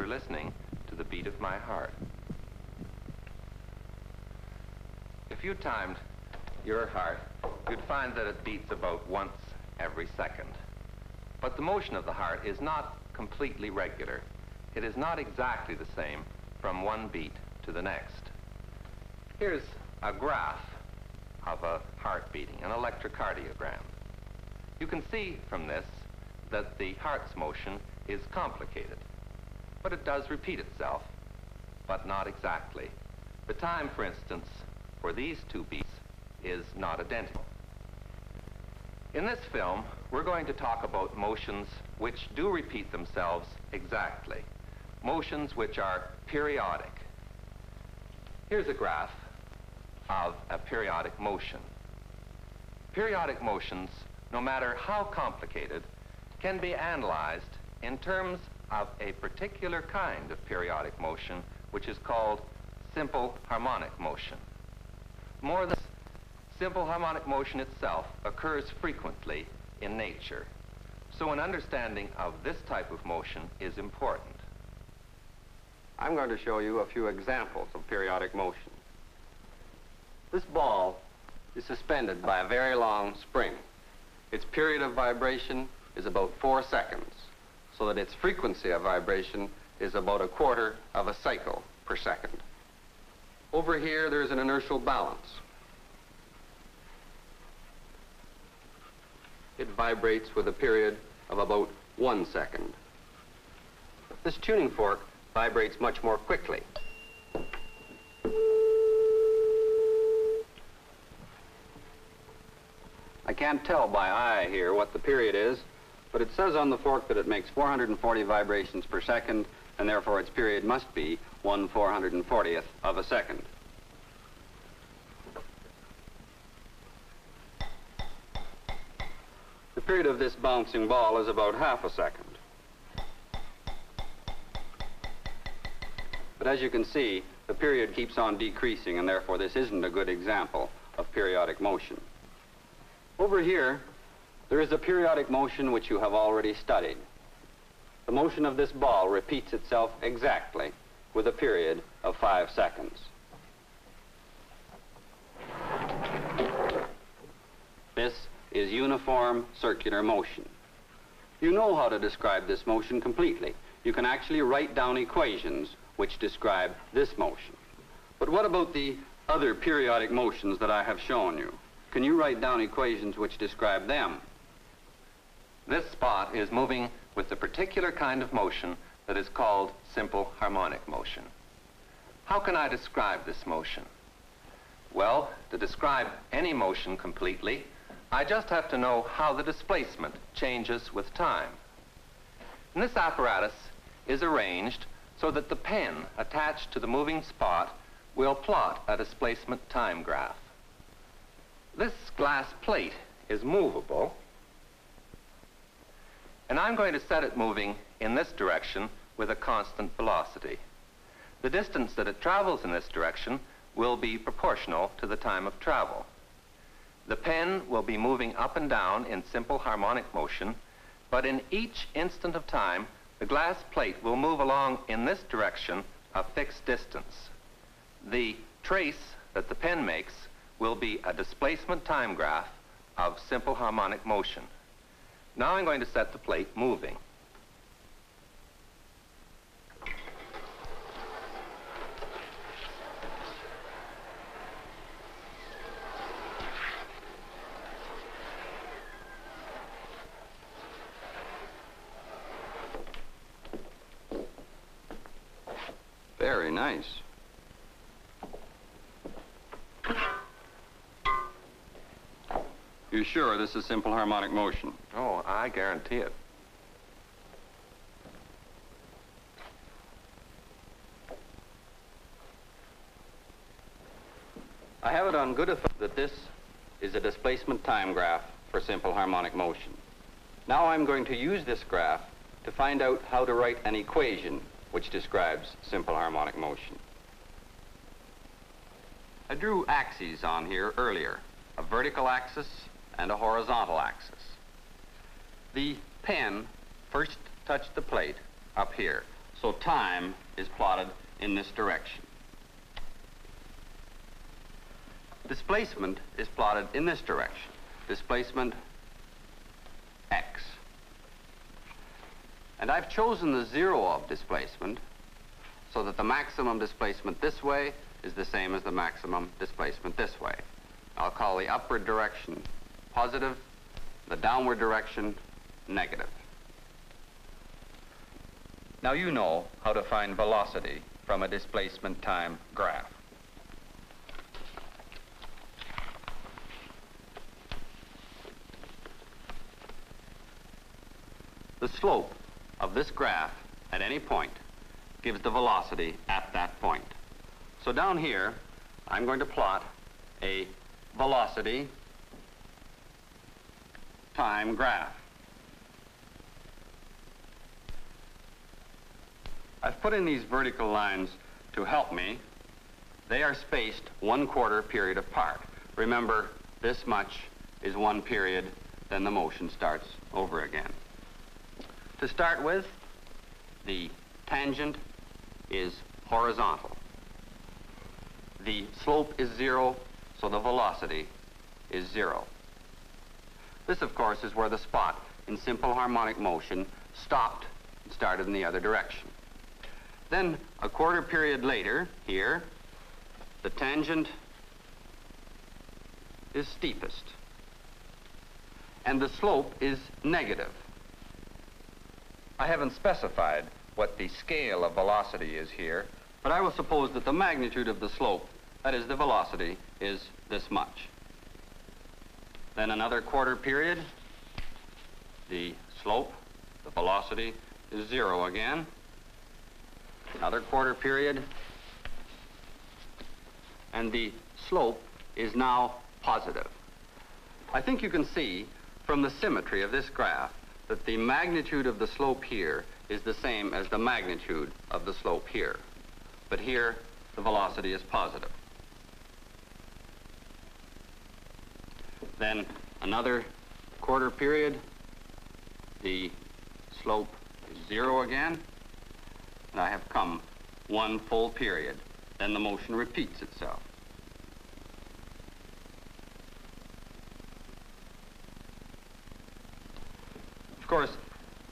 you're listening to the beat of my heart. If you timed your heart, you'd find that it beats about once every second. But the motion of the heart is not completely regular. It is not exactly the same from one beat to the next. Here's a graph of a heart beating, an electrocardiogram. You can see from this that the heart's motion is complicated, but it does repeat itself, but not exactly. The time, for instance, for these two beats is not identical. In this film, we're going to talk about motions which do repeat themselves exactly, motions which are periodic. Here's a graph of a periodic motion. Periodic motions, no matter how complicated, can be analyzed in terms of a particular kind of periodic motion, which is called simple harmonic motion. More than simple harmonic motion itself occurs frequently in nature, so an understanding of this type of motion is important. I'm going to show you a few examples of periodic motion. This ball is suspended by a very long spring. Its period of vibration is about 4 seconds, so that its frequency of vibration is about 1/4 of a cycle per second. Over here, there's an inertial balance. It vibrates with a period of about 1 second. This tuning fork vibrates much more quickly. I can't tell by eye here what the period is, but it says on the fork that it makes 440 vibrations per second, and therefore its period must be 1/440th of a second. The period of this bouncing ball is about 1/2 second. But as you can see, the period keeps on decreasing, and therefore this isn't a good example of periodic motion. Over here, there is a periodic motion which you have already studied. The motion of this ball repeats itself exactly with a period of 5 seconds. This is uniform circular motion. You know how to describe this motion completely. You can actually write down equations which describe this motion. But what about the other periodic motions that I have shown you? Can you write down equations which describe them? This spot is moving with the particular kind of motion that is called simple harmonic motion. How can I describe this motion? Well, to describe any motion completely, I just have to know how the displacement changes with time. And this apparatus is arranged so that the pen attached to the moving spot will plot a displacement time graph. This glass plate is movable, and I'm going to set it moving in this direction with a constant velocity. The distance that it travels in this direction will be proportional to the time of travel. The pen will be moving up and down in simple harmonic motion, but in each instant of time, the glass plate will move along in this direction a fixed distance. The trace that the pen makes will be a displacement time graph of simple harmonic motion. Now I'm going to set the plate moving. Very nice. You're sure this is simple harmonic motion? Oh, I guarantee it. I have it on good authority that this is a displacement time graph for simple harmonic motion. Now I'm going to use this graph to find out how to write an equation which describes simple harmonic motion. I drew axes on here earlier, a vertical axis and a horizontal axis. The pen first touched the plate up here, so So time is plotted in this direction. Displacement is plotted in this direction. Displacement x. And I've chosen the zero of displacement so that the maximum displacement this way is the same as the maximum displacement this way. I'll call the upward direction positive, the downward direction negative. Now you know how to find velocity from a displacement time graph. The slope of this graph at any point gives the velocity at that point. So down here, I'm going to plot a velocity time graph. I've put in these vertical lines to help me. They are spaced 1/4 period apart. Remember, this much is one period, then the motion starts over again. To start with, the tangent is horizontal. The slope is 0, so the velocity is 0. This, of course, is where the spot in simple harmonic motion stopped and started in the other direction. Then, a 1/4 period later, here, the tangent is steepest, and the slope is negative. I haven't specified what the scale of velocity is here, but I will suppose that the magnitude of the slope, that is the velocity, is this much. Then another 1/4 period, the slope, the velocity, is 0 again. Another 1/4 period, and the slope is now positive. I think you can see from the symmetry of this graph that the magnitude of the slope here is the same as the magnitude of the slope here. But here, the velocity is positive. Then another 1/4 period, the slope is 0 again, and I have come one full period. Then the motion repeats itself. Of course,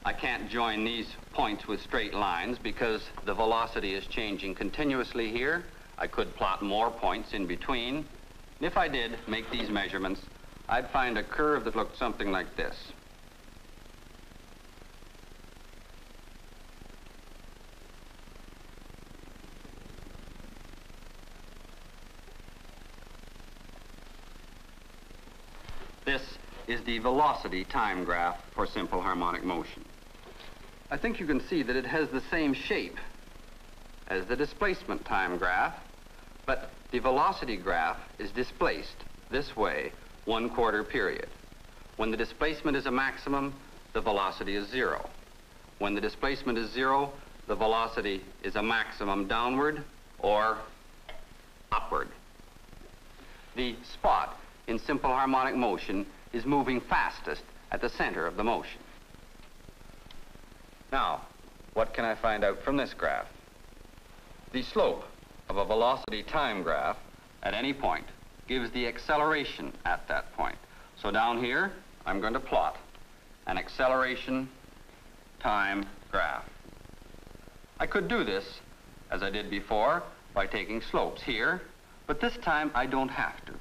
I can't join these points with straight lines because the velocity is changing continuously here. I could plot more points in between. And if I did make these measurements, I'd find a curve that looked something like this. This is the velocity time graph for simple harmonic motion. I think you can see that it has the same shape as the displacement time graph, but the velocity graph is displaced this way 1/4 period. When the displacement is a maximum, the velocity is 0. When the displacement is 0, the velocity is a maximum downward or upward. The spot in simple harmonic motion is moving fastest at the center of the motion. Now, what can I find out from this graph? The slope of a velocity time graph at any point gives the acceleration at that point. So down here, I'm going to plot an acceleration time graph. I could do this, as I did before, by taking slopes here, but this time I don't have to.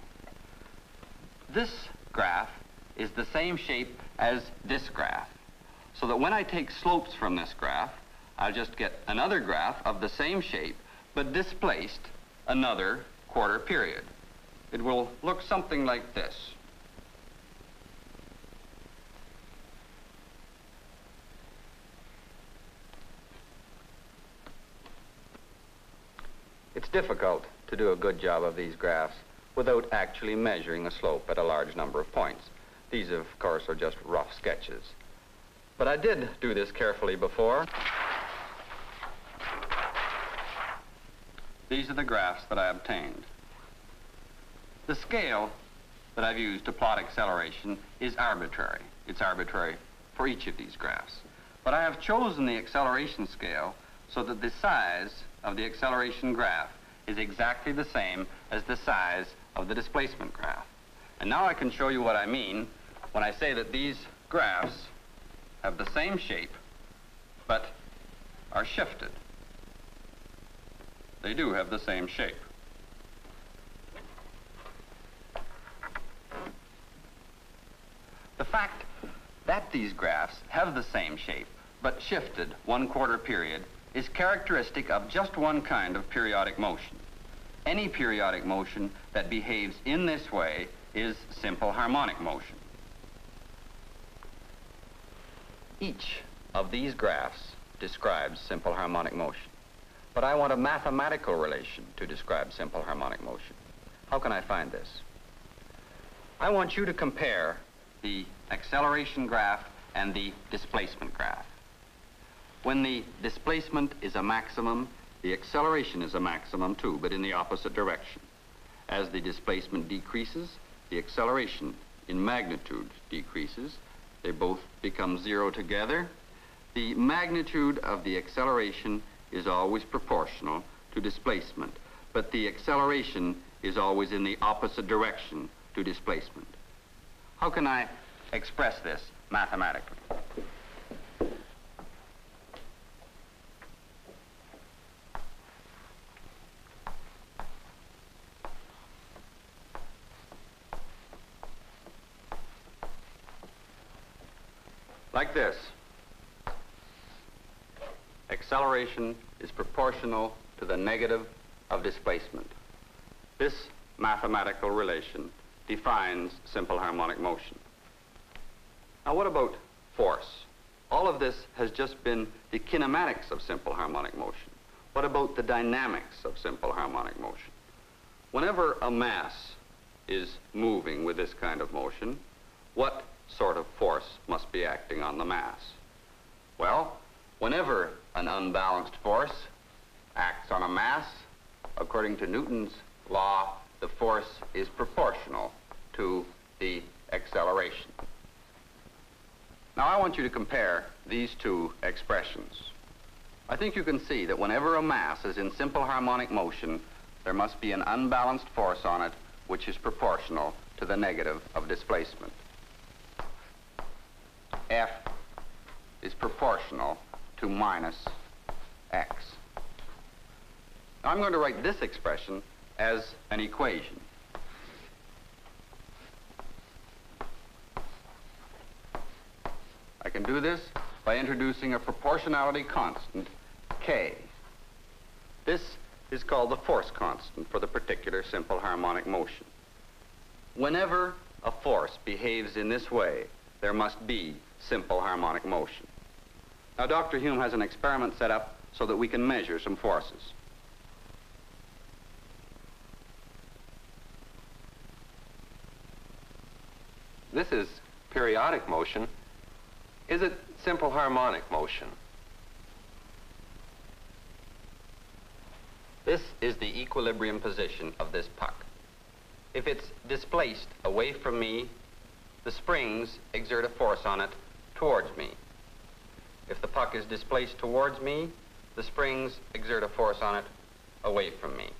This graph is the same shape as this graph, so that when I take slopes from this graph, I'll just get another graph of the same shape, but displaced another 1/4 period. It will look something like this. It's difficult to do a good job of these graphs without actually measuring the slope at a large number of points. These, of course, are just rough sketches. But I did do this carefully before. These are the graphs that I obtained. The scale that I've used to plot acceleration is arbitrary. It's arbitrary for each of these graphs. But I have chosen the acceleration scale so that the size of the acceleration graph is exactly the same as the size of the displacement graph. And now I can show you what I mean when I say that these graphs have the same shape but are shifted. They do have the same shape. The fact that these graphs have the same shape but shifted 1/4 period is characteristic of just one kind of periodic motion. Any periodic motion that behaves in this way is simple harmonic motion. Each of these graphs describes simple harmonic motion, but I want a mathematical relation to describe simple harmonic motion. How can I find this? I want you to compare the acceleration graph and the displacement graph. When the displacement is a maximum, the acceleration is a maximum too, but in the opposite direction. As the displacement decreases, the acceleration in magnitude decreases. They both become zero together. The magnitude of the acceleration is always proportional to displacement, but the acceleration is always in the opposite direction to displacement. How can I express this mathematically? Like this. Acceleration is proportional to the negative of displacement. This mathematical relation defines simple harmonic motion. Now what about force? All of this has just been the kinematics of simple harmonic motion. What about the dynamics of simple harmonic motion? Whenever a mass is moving with this kind of motion, what sort of force must be acting on the mass? Well, whenever an unbalanced force acts on a mass, according to Newton's law, the force is proportional to the acceleration. Now I want you to compare these two expressions. I think you can see that whenever a mass is in simple harmonic motion, there must be an unbalanced force on it which is proportional to the negative of displacement. F is proportional to minus x. Now I'm going to write this expression as an equation. I can do this by introducing a proportionality constant, k. This is called the force constant for the particular simple harmonic motion. Whenever a force behaves in this way, there must be simple harmonic motion. Now, Dr. Hume has an experiment set up so that we can measure some forces. This is periodic motion. Is it simple harmonic motion? This is the equilibrium position of this puck. If it's displaced away from me, the springs exert a force on it towards me. If the puck is displaced towards me, the springs exert a force on it away from me.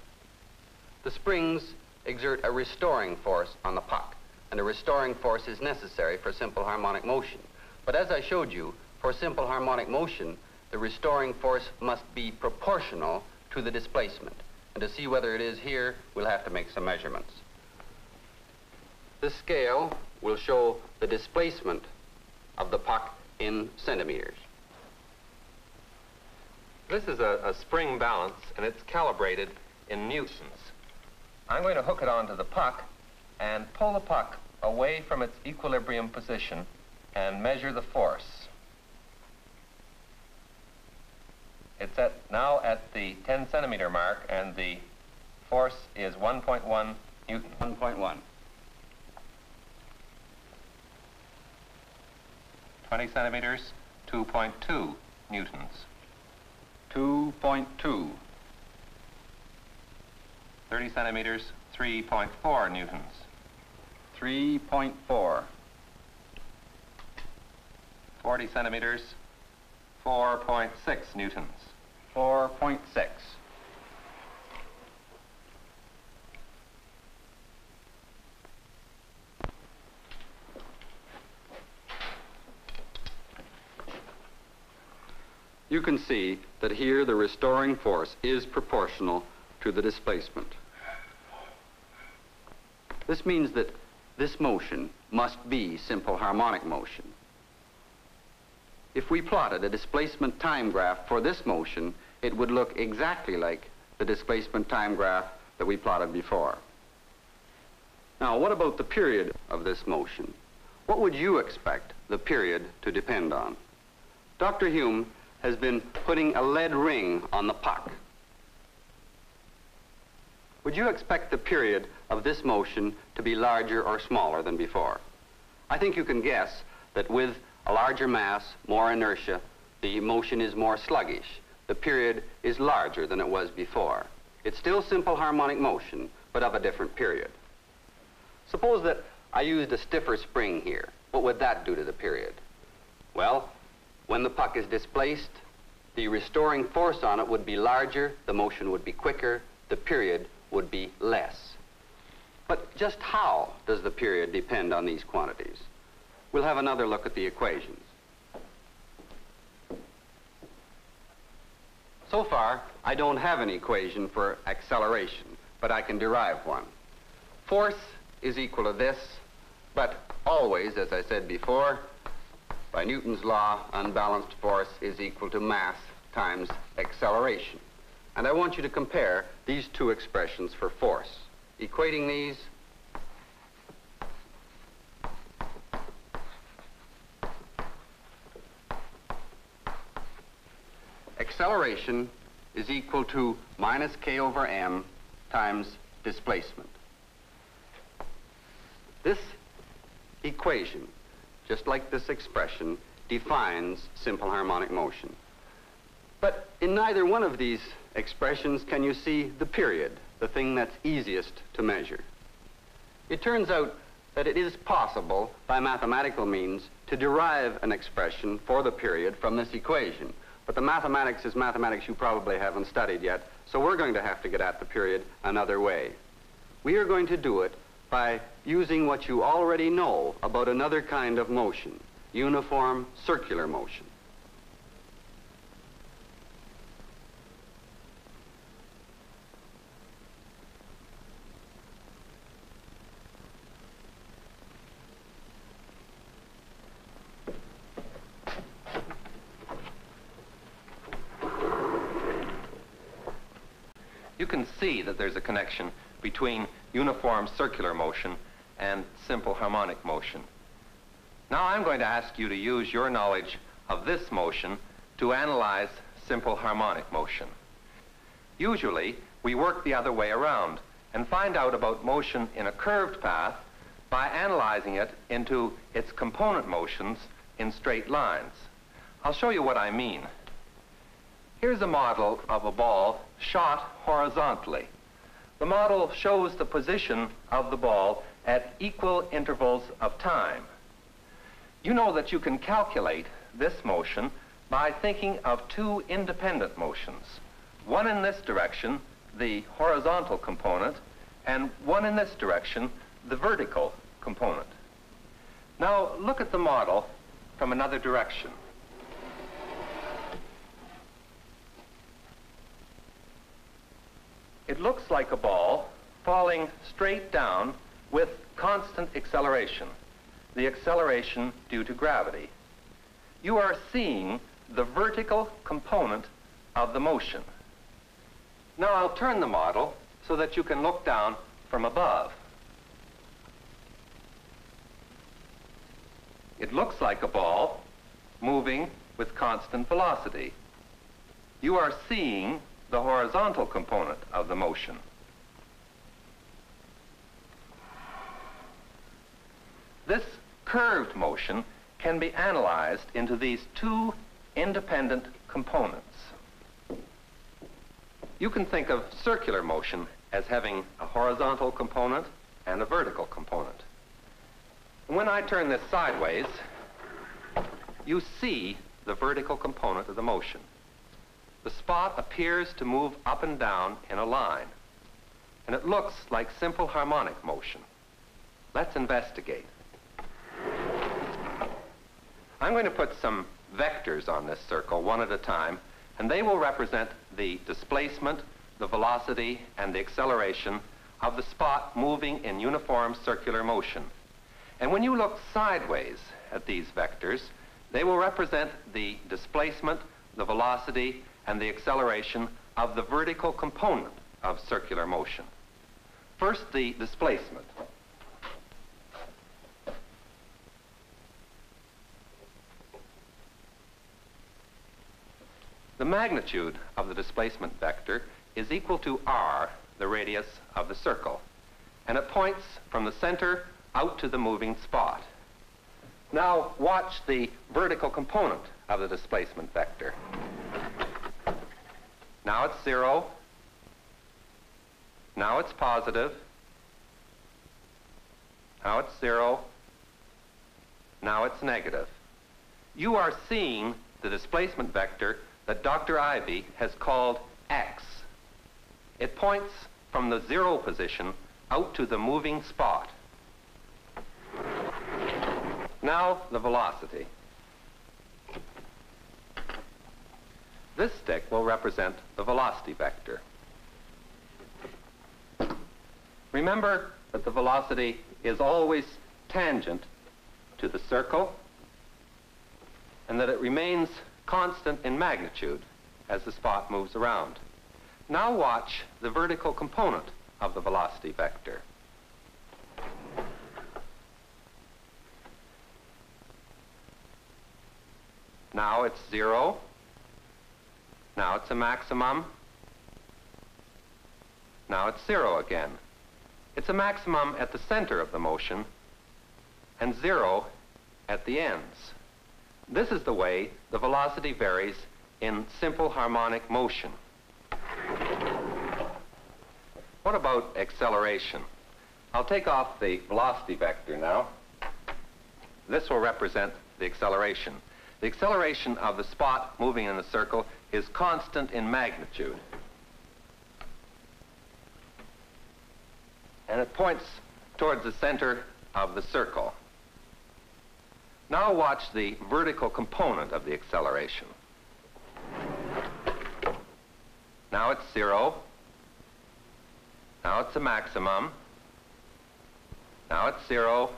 The springs exert a restoring force on the puck, and a restoring force is necessary for simple harmonic motion. But as I showed you, for simple harmonic motion, the restoring force must be proportional to the displacement. And to see whether it is here, we'll have to make some measurements. This scale will show the displacement of the puck in centimeters. This is a spring balance, and it's calibrated in newtons. I'm going to hook it onto the puck and pull the puck away from its equilibrium position and measure the force. It's now at the 10 centimeter mark, and the force is 1.1 newton. 1.1. 20 centimeters, 2.2 newtons. 2.2. 30 centimeters, 3.4 newtons. 3.4. 40 centimeters, 4.6 newtons. 4.6. You can see that here the restoring force is proportional to the displacement. This means that this motion must be simple harmonic motion. If we plotted a displacement time graph for this motion, it would look exactly like the displacement time graph that we plotted before. Now, what about the period of this motion? What would you expect the period to depend on? Dr. Hume has been putting a lead ring on the puck. Would you expect the period of this motion to be larger or smaller than before? I think you can guess that with a larger mass, more inertia, the motion is more sluggish. The period is larger than it was before. It's still simple harmonic motion, but of a different period. Suppose that I used a stiffer spring here. What would that do to the period? Well, when the puck is displaced, the restoring force on it would be larger, the motion would be quicker, the period would be less. But just how does the period depend on these quantities? We'll have another look at the equations. So far, I don't have an equation for acceleration, but I can derive one. Force is equal to this, but always, as I said before, by Newton's law, unbalanced force is equal to mass times acceleration. And I want you to compare these two expressions for force. Equating these, acceleration is equal to minus k over m times displacement. This equation, just like this expression, defines simple harmonic motion. But in neither one of these expressions can you see the period, the thing that's easiest to measure. It turns out that it is possible, by mathematical means, to derive an expression for the period from this equation. But the mathematics is mathematics you probably haven't studied yet, so we're going to have to get at the period another way. We are going to do it by using what you already know about another kind of motion, uniform circular motion. You can see that there's a connection between uniform circular motion and simple harmonic motion. Now I'm going to ask you to use your knowledge of this motion to analyze simple harmonic motion. Usually, we work the other way around and find out about motion in a curved path by analyzing it into its component motions in straight lines. I'll show you what I mean. Here's a model of a ball shot horizontally. The model shows the position of the ball at equal intervals of time. You know that you can calculate this motion by thinking of two independent motions. One in this direction, the horizontal component, and one in this direction, the vertical component. Now look at the model from another direction. It looks like a ball falling straight down with constant acceleration, the acceleration due to gravity. You are seeing the vertical component of the motion. Now I'll turn the model so that you can look down from above. It looks like a ball moving with constant velocity. You are seeing the horizontal component of the motion. This curved motion can be analyzed into these two independent components. You can think of circular motion as having a horizontal component and a vertical component. When I turn this sideways, you see the vertical component of the motion. the spot appears to move up and down in a line, and it looks like simple harmonic motion. Let's investigate. I'm going to put some vectors on this circle one at a time, and they will represent the displacement, the velocity, and the acceleration of the spot moving in uniform circular motion. And when you look sideways at these vectors, they will represent the displacement, the velocity, and the acceleration of the vertical component of circular motion. First, the displacement. The magnitude of the displacement vector is equal to r, the radius of the circle, and it points from the center out to the moving spot. Now watch the vertical component of the displacement vector. Now it's 0. Now it's positive. Now it's 0. Now it's negative. You are seeing the displacement vector that Dr. Ivey has called x. It points from the 0 position out to the moving spot. Now the velocity. This stick will represent the velocity vector. Remember that the velocity is always tangent to the circle and that it remains constant in magnitude as the spot moves around. Now watch the vertical component of the velocity vector. Now it's 0. Now it's a maximum. Now it's 0 again. It's a maximum at the center of the motion and 0 at the ends. This is the way the velocity varies in simple harmonic motion. What about acceleration? I'll take off the velocity vector now. This will represent the acceleration. The acceleration of the spot moving in the circle is constant in magnitude. And it points towards the center of the circle. Now watch the vertical component of the acceleration. Now it's 0. Now it's a maximum. Now it's 0.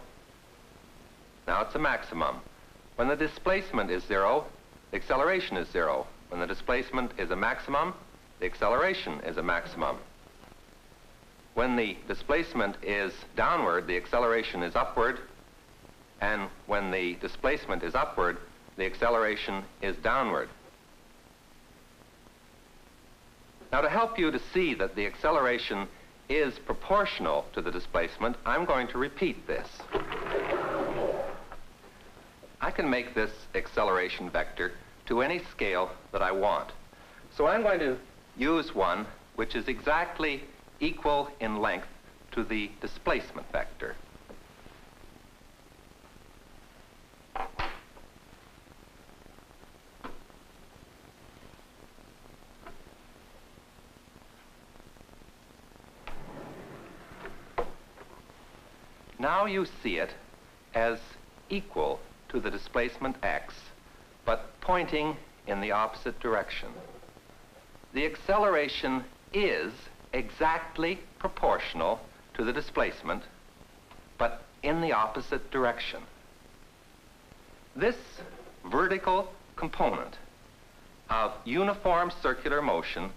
Now it's a maximum. When the displacement is 0, the acceleration is 0. When the displacement is a maximum, the acceleration is a maximum. When the displacement is downward, the acceleration is upward. And when the displacement is upward, the acceleration is downward. Now, to help you to see that the acceleration is proportional to the displacement, I'm going to repeat this. I can make this acceleration vector to any scale that I want. So I'm going to use one which is exactly equal in length to the displacement vector. Now you see it as equal to the displacement x, but pointing in the opposite direction. The acceleration is exactly proportional to the displacement, but in the opposite direction. This vertical component of uniform circular motion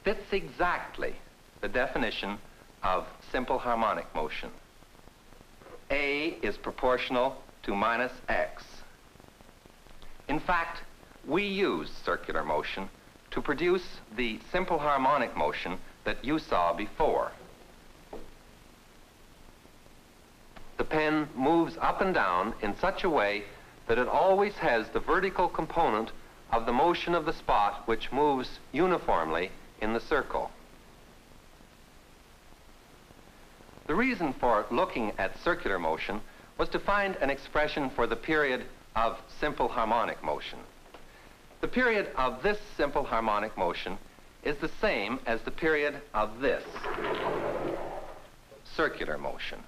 fits exactly the definition of simple harmonic motion. A is proportional to minus x. In fact, we use circular motion to produce the simple harmonic motion that you saw before. The pen moves up and down in such a way that it always has the vertical component of the motion of the spot which moves uniformly in the circle. The reason for looking at circular motion was to find an expression for the period of simple harmonic motion. The period of this simple harmonic motion is the same as the period of this circular motion.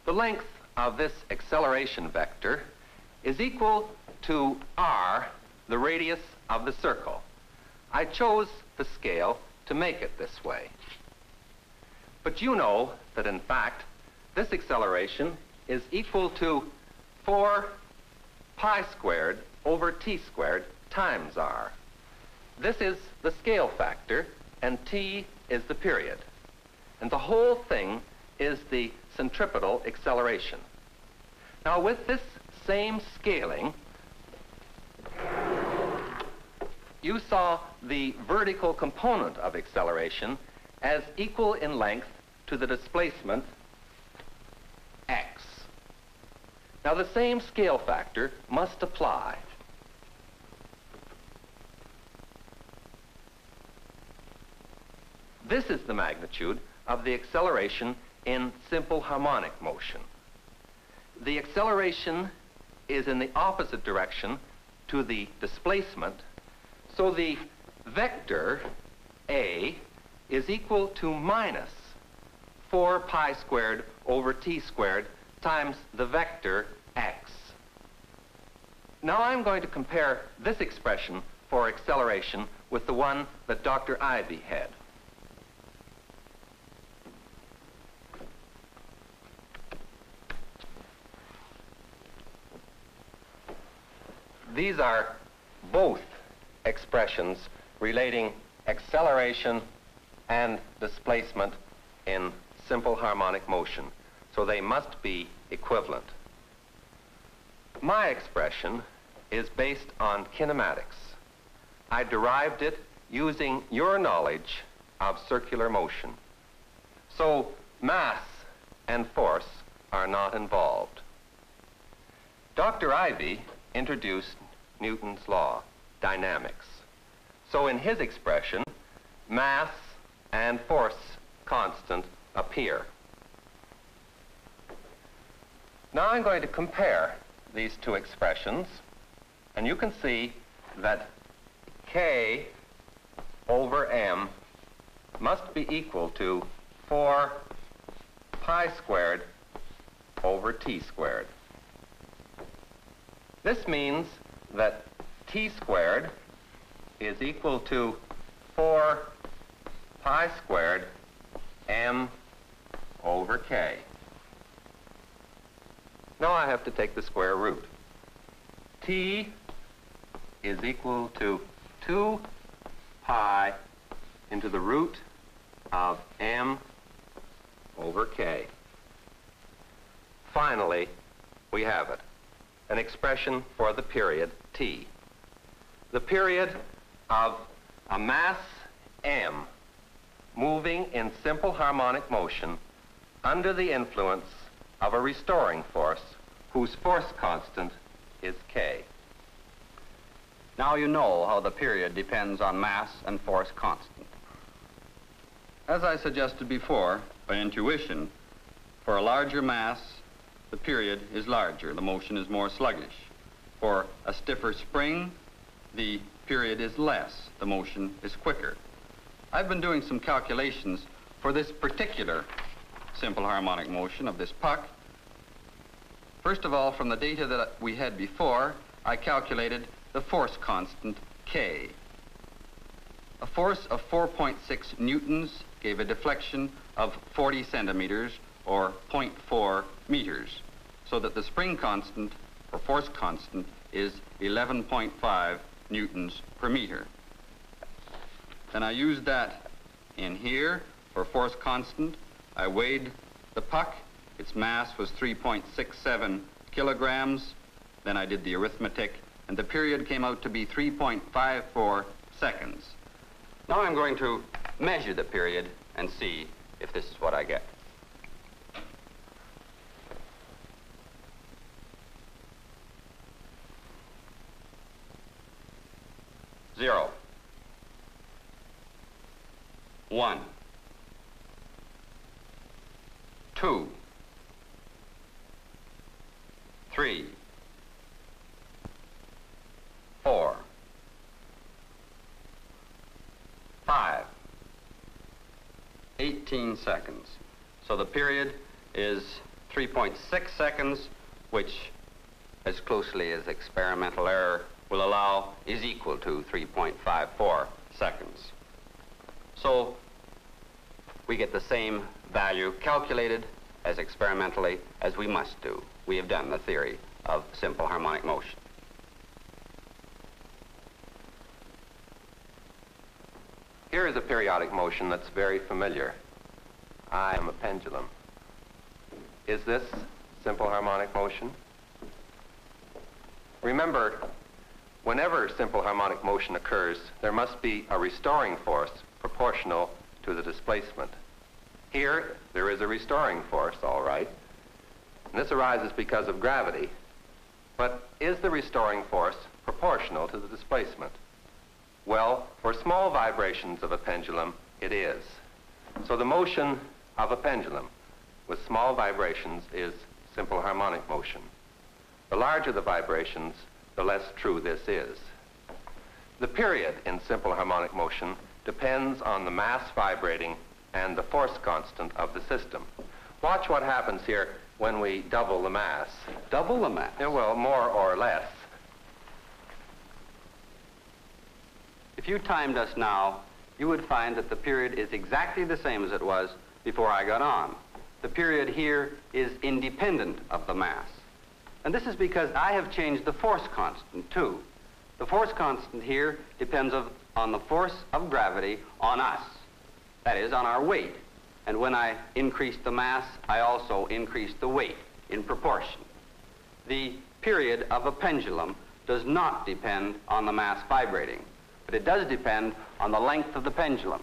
The length of this acceleration vector is equal to r, the radius of the circle. I chose the scale to make it this way. But you know that in fact this acceleration is equal to 4 pi squared over t squared times r. This is the scale factor, and t is the period. And the whole thing is the centripetal acceleration. Now, with this same scaling, you saw the vertical component of acceleration as equal in length to the displacement x. Now, the same scale factor must apply. This is the magnitude of the acceleration in simple harmonic motion. The acceleration is in the opposite direction to the displacement, so the vector A is equal to minus 4 pi squared over t squared times the vector x. Now I'm going to compare this expression for acceleration with the one that Dr. Ivey had. These are both expressions relating acceleration and displacement in simple harmonic motion, so they must be equivalent. My expression is based on kinematics. I derived it using your knowledge of circular motion. So mass and force are not involved. Dr. Ivey introduced Newton's law, dynamics. So in his expression, mass and force constant appear. Now I'm going to compare these two expressions, and you can see that k over m must be equal to 4 pi squared over t squared. This means that t squared is equal to 4 pi squared m over k. Now I have to take the square root. T is equal to 2 pi into the root of m over k. Finally, we have it, an expression for the period t. The period of a mass m moving in simple harmonic motion under the influence of a restoring force whose force constant is k. Now you know how the period depends on mass and force constant. As I suggested before, by intuition, for a larger mass, the period is larger, the motion is more sluggish. For a stiffer spring, the period is less, the motion is quicker. I've been doing some calculations for this particular simple harmonic motion of this puck. First of all, from the data that we had before, I calculated the force constant K. A force of 4.6 newtons gave a deflection of 40 centimeters, or 0.4 meters, so that the spring constant, or force constant, is 11.5 newtons per meter. Then I used that in here for force constant. I weighed the puck. Its mass was 3.67 kilograms. Then I did the arithmetic, and the period came out to be 3.54 seconds. Now I'm going to measure the period and see if this is what I get. Zero. 1. 2. 3. 4. 5, 18 seconds. So the period is 3.6 seconds, which, as closely as experimental error will allow, is equal to 3.54 seconds. So we get the same value calculated as experimentally as we must do. We have done the theory of simple harmonic motion. Here is a periodic motion that's very familiar. I am a pendulum. Is this simple harmonic motion? Remember, whenever simple harmonic motion occurs, there must be a restoring force proportional to the displacement. Here, there is a restoring force, all right. And this arises because of gravity. But is the restoring force proportional to the displacement? Well, for small vibrations of a pendulum, it is. So the motion of a pendulum with small vibrations is simple harmonic motion. The larger the vibrations, the less true this is. The period in simple harmonic motion depends on the mass vibrating and the force constant of the system. Watch what happens here when we double the mass. Double the mass? Yeah, well, more or less. If you timed us now, you would find that the period is exactly the same as it was before I got on. The period here is independent of the mass. And this is because I have changed the force constant, too. The force constant here depends on the force of gravity on us. That is, on our weight. And when I increase the mass, I also increase the weight in proportion. The period of a pendulum does not depend on the mass vibrating, but it does depend on the length of the pendulum.